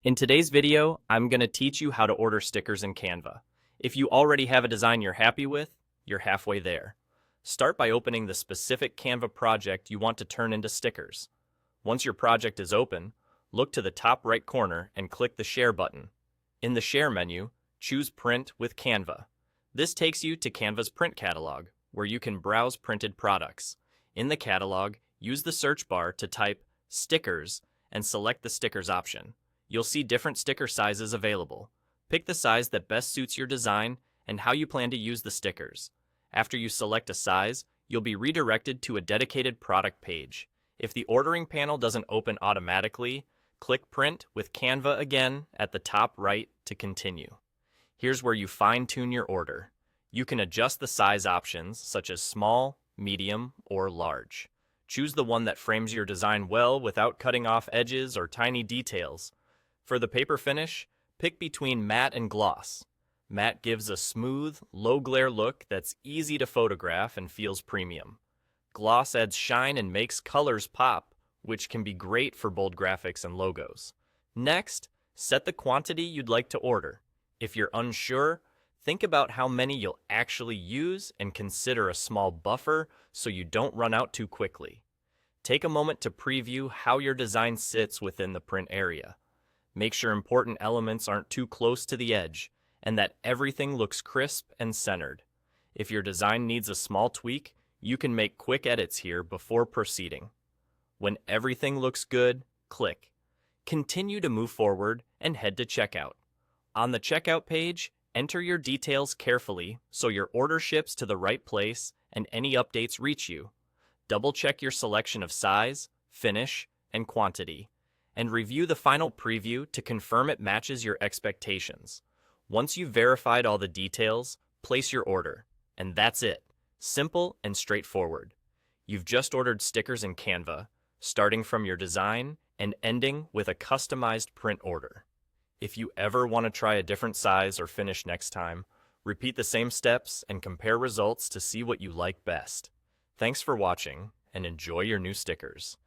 In today's video, I'm going to teach you how to order stickers in Canva. If you already have a design you're happy with, you're halfway there. Start by opening the specific Canva project you want to turn into stickers. Once your project is open, look to the top right corner and click the Share button. In the Share menu, choose Print with Canva. This takes you to Canva's print catalog, where you can browse printed products. In the catalog, use the search bar to type stickers and select the stickers option. You'll see different sticker sizes available. Pick the size that best suits your design and how you plan to use the stickers. After you select a size, you'll be redirected to a dedicated product page. If the ordering panel doesn't open automatically, click Print with Canva again at the top right to continue. Here's where you fine-tune your order. You can adjust the size options such as small, medium, or large. Choose the one that frames your design well without cutting off edges or tiny details. For the paper finish, pick between matte and gloss. Matte gives a smooth, low-glare look that's easy to photograph and feels premium. Gloss adds shine and makes colors pop, which can be great for bold graphics and logos. Next, set the quantity you'd like to order. If you're unsure, think about how many you'll actually use and consider a small buffer so you don't run out too quickly. Take a moment to preview how your design sits within the print area. Make sure important elements aren't too close to the edge and that everything looks crisp and centered. If your design needs a small tweak, you can make quick edits here before proceeding. When everything looks good, click. Continue to move forward and head to checkout. On the checkout page, enter your details carefully so your order ships to the right place and any updates reach you. Double-check your selection of size, finish, and quantity, and review the final preview to confirm it matches your expectations. Once you've verified all the details, place your order. And that's it. Simple and straightforward. You've just ordered stickers in Canva, starting from your design and ending with a customized print order. If you ever want to try a different size or finish next time, repeat the same steps and compare results to see what you like best. Thanks for watching, and enjoy your new stickers.